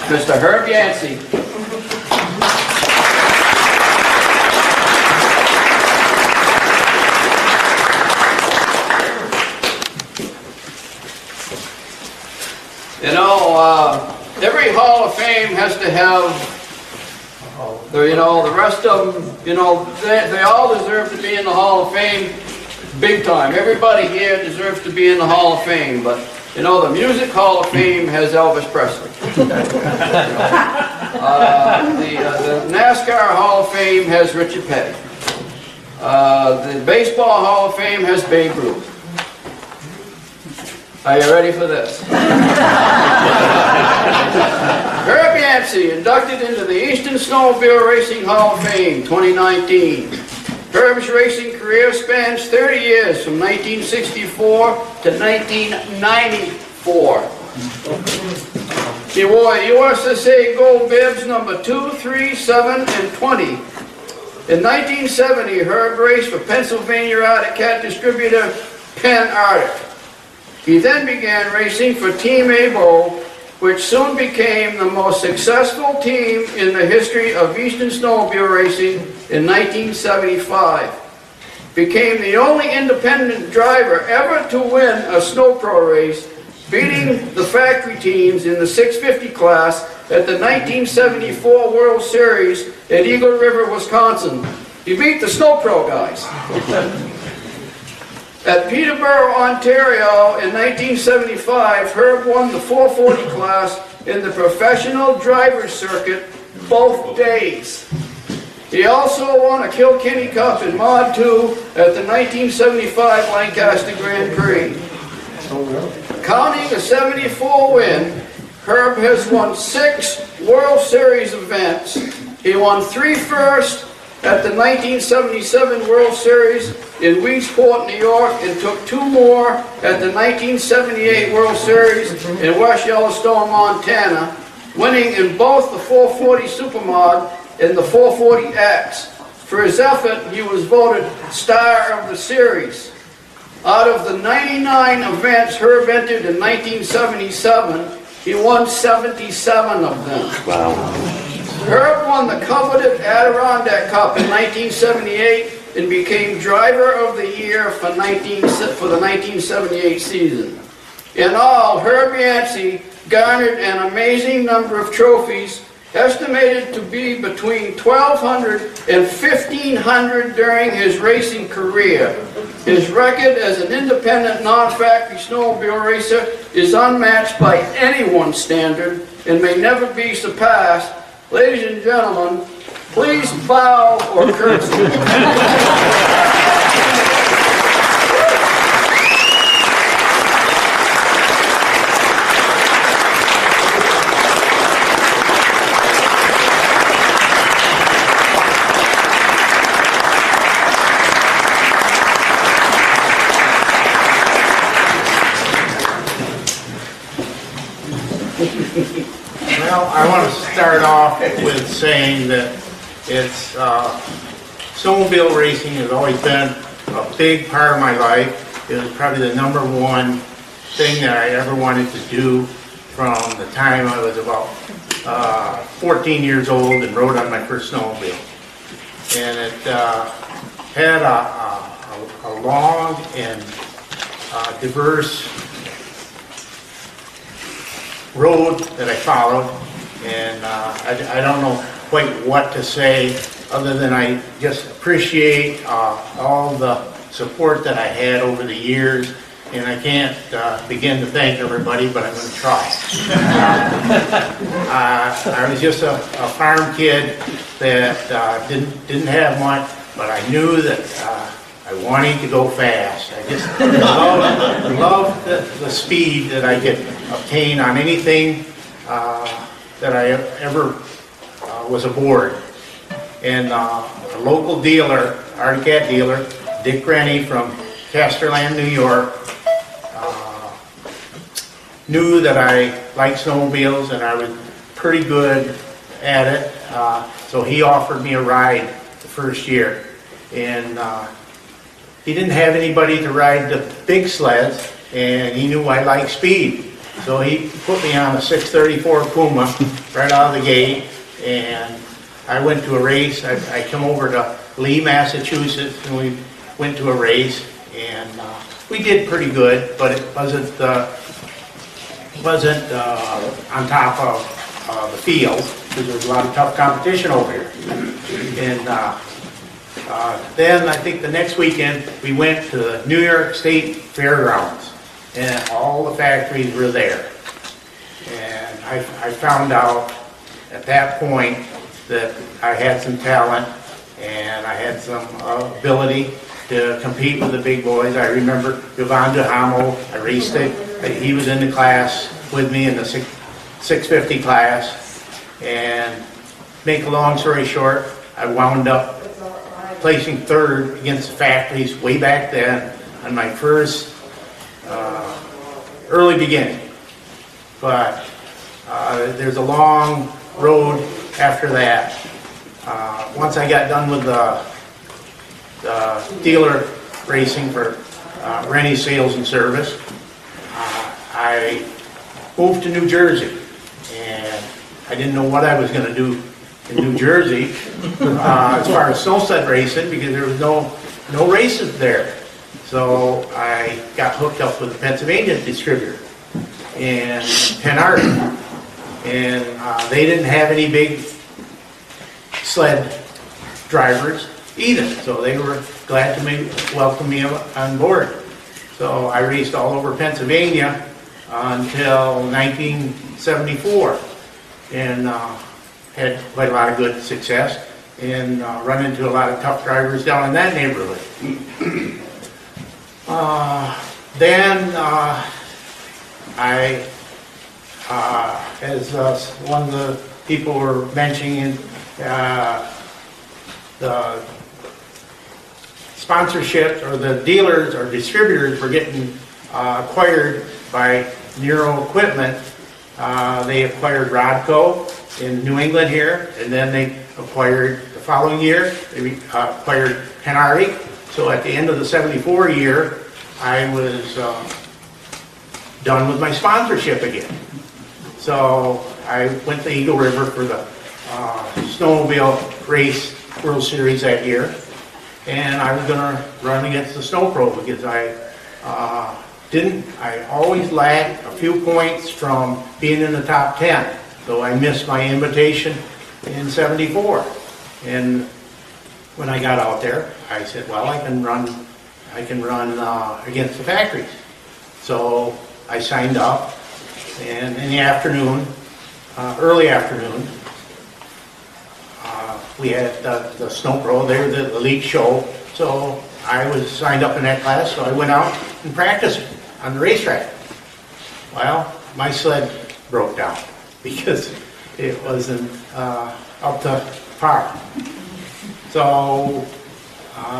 Mr. Herb Yancey. You know, every Hall of Fame has to have, you know, the rest of them, you know, they all deserve to be in the Hall of Fame big time. Everybody here deserves to be in the Hall of Fame, but, you know, the Music Hall of Fame has Elvis Presley. The NASCAR Hall of Fame has Richard Petty. The Baseball Hall of Fame has Babe Ruth. Are you ready for this? Herb Yancey, inducted into the Eastern Snowmobile Racing Hall of Fame, 2019. Herb's racing career spans 30 years, from 1964 to 1994. He wore USSA Gold Bibs number 2, 3, 7, and 20. In 1970, Herb raced for Pennsylvania Arctic Cat distributor Penn Arctic. He then began racing for Team Abo, which soon became the most successful team in the history of Eastern Snowmobile racing in 1975. Became the only independent driver ever to win a snow pro race, beating the factory teams in the 650 class at the 1974 World Series at Eagle River, Wisconsin. He beat the snow pro guys. At Peterborough, Ontario in 1975, Herb won the 440 class in the professional driver's circuit both days. He also won a Kilkenny Cup in Mod 2 at the 1975 Lancaster Grand Prix. Counting the 74 win, Herb has won 6 World Series events. He won 3 firsts at the 1977 World Series in Weedsport, New York, and took 2 more at the 1978 World Series in West Yellowstone, Montana, winning in both the 440 Supermod and the 440X. For his effort, he was voted Star of the Series. Out of the 99 events Herb entered in 1977, he won 77 of them. Wow. Herb won the coveted Adirondack Cup in 1978 and became Driver of the Year for the 1978 season. In all, Herb Yancey garnered an amazing number of trophies, estimated to be between 1,200 and 1,500 during his racing career. His record as an independent, non-factory snowmobile racer is unmatched by anyone's standard and may never be surpassed. Ladies and gentlemen, please bow or curtsy. Well, I want to start off with saying that it's snowmobile racing has always been a big part of my life. It was probably the #1 thing that I ever wanted to do from the time I was about 14 years old and rode on my first snowmobile. And it had a long and diverse road that I followed, and I don't know quite what to say other than I just appreciate all the support that I had over the years, and I can't begin to thank everybody, but I'm going to try. I was just a farm kid that didn't have much, but I knew that I wanted to go fast. I just loved the speed that I could obtain on anything that I ever was aboard. And a local dealer, Arctic Cat dealer, Dick Rennie from Casterland, New York, knew that I liked snowmobiles and I was pretty good at it. So he offered me a ride the first year. And he didn't have anybody to ride the big sleds, and he knew I liked speed. So he put me on a 634 Puma right out of the gate, and I went to a race. I come over to Lee, Massachusetts, and we went to a race, and we did pretty good, but it wasn't on top of the field, because there was a lot of tough competition over here. And then I think the next weekend we went to the New York State Fairgrounds, and all the factories were there. And I found out at that point that I had some talent and I had some ability to compete with the big boys. I remember Yvonne Duhamel, I raced it. He was in the class with me in the 650 class. And make a long story short, I wound up placing third against the factories way back then on my first early beginning. But there's a long road after that. Once I got done with the dealer racing for Rennie Sales and Service, I moved to New Jersey, and I didn't know what I was going to do in New Jersey as far as snow sled racing, because there was no races there. So I got hooked up with a Pennsylvania distributor in Penn Arden, and they didn't have any big sled drivers either, so they were glad to welcome me on board. So I raced all over Pennsylvania until 1974, and had quite a lot of good success, and run into a lot of tough drivers down in that neighborhood. Then I, as one of the people were mentioning, the sponsorships or the dealers or distributors were getting acquired by Nero Equipment. They acquired Rodco in New England here, and then they acquired, the following year, they acquired Penardi. So at the end of the 74 year, I was done with my sponsorship again. So I went to Eagle River for the Snowmobile race World Series that year, and I was going to run against the Snow Pro, because I always lagged a few points from being in the top 10. So I missed my invitation in 74. And when I got out there, I said, well, I can run against the factories. So I signed up, and in the afternoon, early afternoon, we had the Snow Pro, they were the elite show. So I was signed up in that class, so I went out and practiced on the racetrack. Well, my sled broke down because it wasn't up to par. So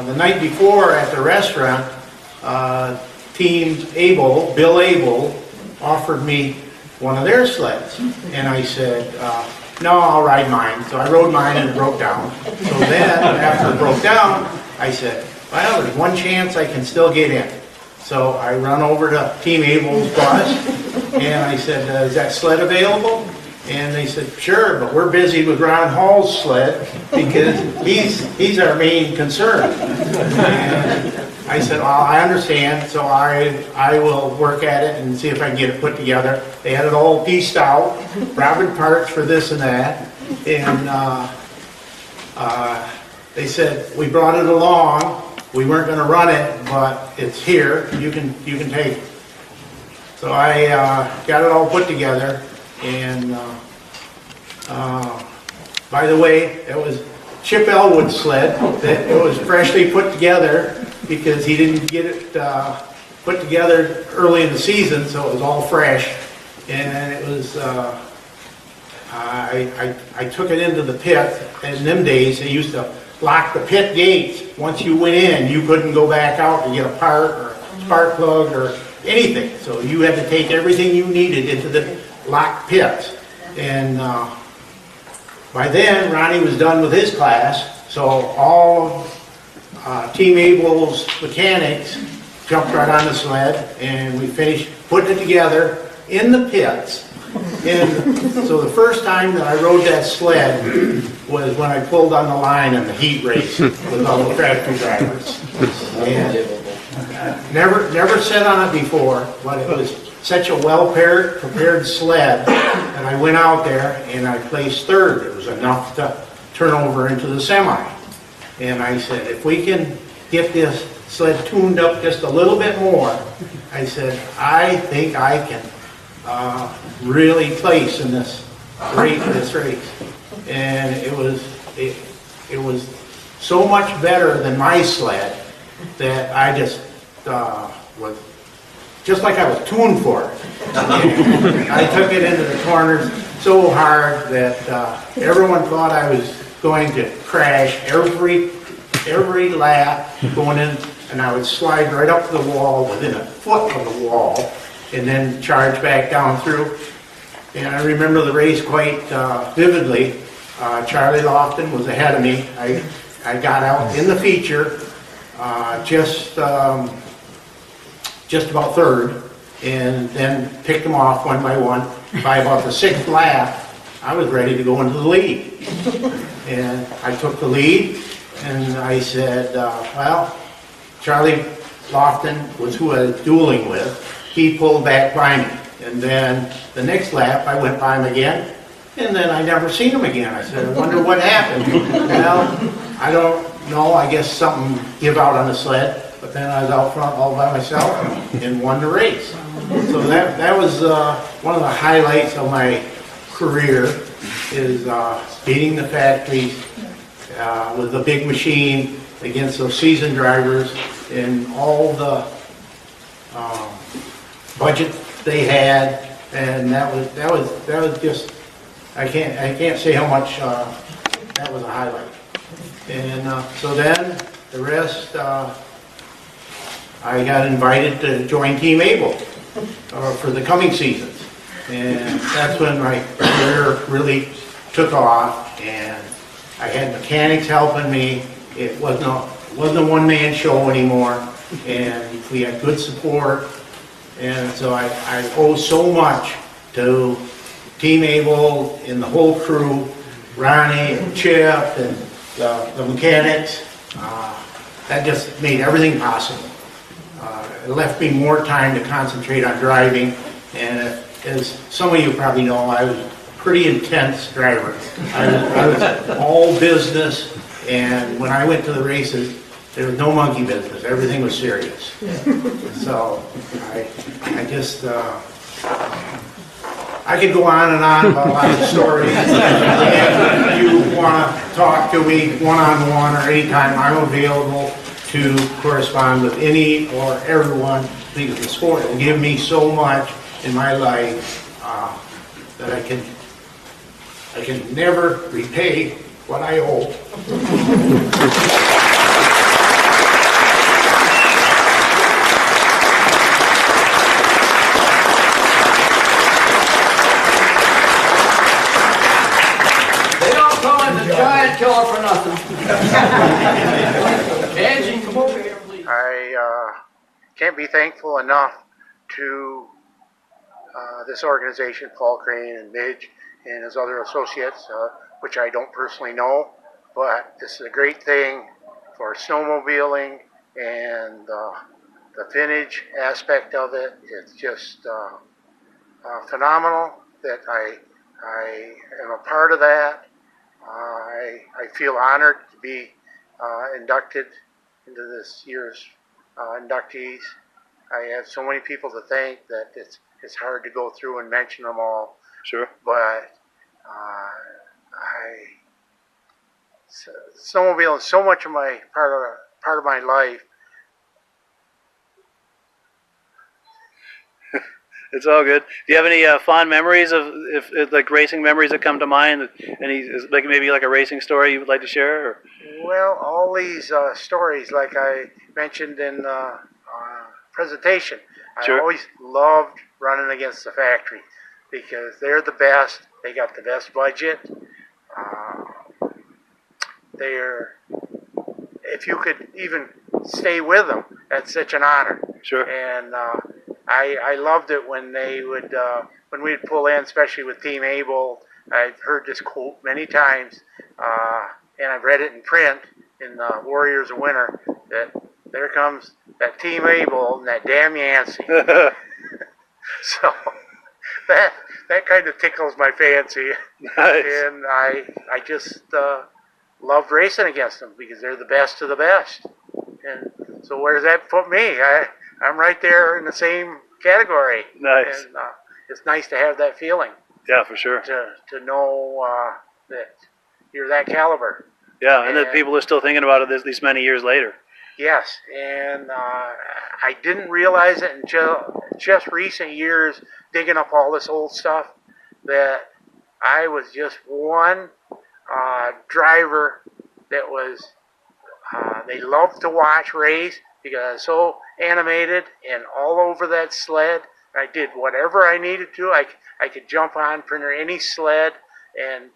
the night before at the restaurant, Team Able, Bill Able, offered me one of their sleds. And I said, no, I'll ride mine. So I rode mine and it broke down. So then, after it broke down, I said, well, there's one chance I can still get in. So I run over to Team Able's bus, and I said, is that sled available? And they said, sure, but we're busy with Ron Hall's sled, because he's our main concern. And I said, well, I understand, so I will work at it and see if I can get it put together. They had it all pieced out, robbing parts for this and that, and they said, we brought it along. We weren't going to run it, but it's here. You can take it. So I got it all put together, and by the way, it was Chip Elwood's sled. That it was freshly put together because he didn't get it put together early in the season, so it was all fresh. And it was I took it into the pit. In them days, they used to lock the pit gates. Once you went in, you couldn't go back out to get a part or spark plug or anything. So you had to take everything you needed into the locked pits. And by then, Ronnie was done with his class, so all Team Able's mechanics jumped right on the sled, and we finished putting it together in the pits. And so the first time that I rode that sled was when I pulled on the line in the heat race with all the factory drivers. And never sat on it before, but it was such a prepared sled that I went out there and I placed third. It was enough to turn over into the semi. And I said, if we can get this sled tuned up just a little bit more, I said, I think I can really place in this race. And it was so much better than my sled that I just was just like I was tuned for it. And I took it into the corners so hard that everyone thought I was going to crash every lap going in, and I would slide right up to the wall within a foot of the wall and then charge back down through. And I remember the race quite vividly. Charlie Lofton was ahead of me. I got out in the feature just about third, and then picked them off one by one. By about the sixth lap, I was ready to go into the lead. And I took the lead, and I said, well, Charlie Lofton was who I was dueling with. He pulled back by me. And then the next lap, I went by him again, and then I never seen him again. I said, I wonder what happened. Well, I don't know. I guess something give out on the sled. But then I was out front all by myself and won the race. So that was one of the highlights of my career, is beating the factory with a big machine against those seasoned drivers and all the budget they had, and that was just, I can't say how much that was a highlight. And so then the rest, I got invited to join Team Able for the coming seasons, and that's when my career really took off. And I had mechanics helping me. It wasn't a one-man show anymore, and we had good support. And so I owe so much to Team Able and the whole crew, Ronnie and Chip and the mechanics. That just made everything possible. It left me more time to concentrate on driving, and as some of you probably know, I was a pretty intense driver. I was all business, and when I went to the races, there was no monkey business. Everything was serious. So I just, I could go on and on about a lot of stories. If you want to talk to me one-on-one or anytime, I'm available to correspond with any or everyone, because the sport will give me so much in my life that I can never repay what I owe. They don't call him the giant killer for nothing. Angie, come over here, please. I can't be thankful enough to this organization, Paul Crane and Midge and his other associates, which I don't personally know, but this is a great thing for snowmobiling and the vintage aspect of it. It's just phenomenal that I am a part of that. I feel honored to be inducted into this year's inductees. I have so many people to thank that it's hard to go through and mention them all. Sure. But snowmobile is so much of my part of my life. It's all good. Do you have any fond memories of, if like racing memories that come to mind? Any, like maybe like a racing story you would like to share? Or? Well, all these stories, like I mentioned in the presentation, Sure. I always loved running against the factory because they're the best. They got the best budget. If you could even stay with them, that's such an honor. Sure. And I loved it when they would, when we'd pull in, especially with Team Able. I've heard this quote many times, and I've read it in print in Warriors of Winter, that there comes that Team Able and that damn Yancey. So that kind of tickles my fancy. Nice. And I just loved racing against them because they're the best of the best. And so where does that put me? I'm right there in the same category. Nice. And it's nice to have that feeling, Yeah, for sure. to know that you're that caliber. Yeah, and that people are still thinking about it these many years later. Yes, and I didn't realize it until just recent years, digging up all this old stuff, that I was just one driver that was, they loved to watch race because I was so animated and all over that sled. I did whatever I needed to. I could jump on printer any sled and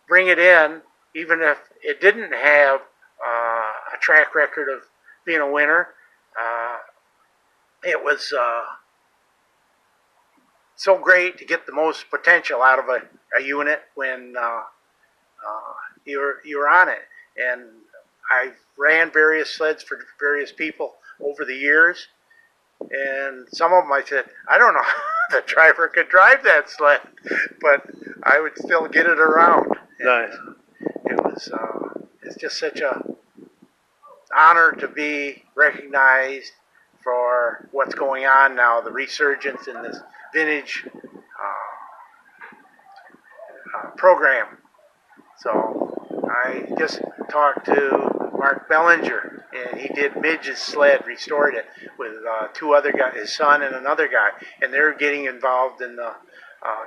bring it in, even if it didn't have a track record of being a winner. It was so great to get the most potential out of a unit when you're on it. And I ran various sleds for various people over the years, and some of them I said, I don't know how the driver could drive that sled, but I would still get it around. Nice. It was it's just such a honor to be recognized for what's going on now, the resurgence in this vintage program. So I just talked to Mark Bellinger, and he did Midge's sled, restored it with two other guys, his son and another guy, and they're getting involved in the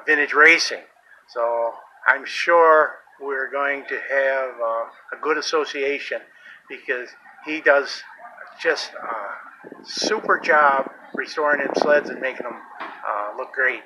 vintage racing. So I'm sure we're going to have a good association, because he does just a super job restoring them sleds and making them look great.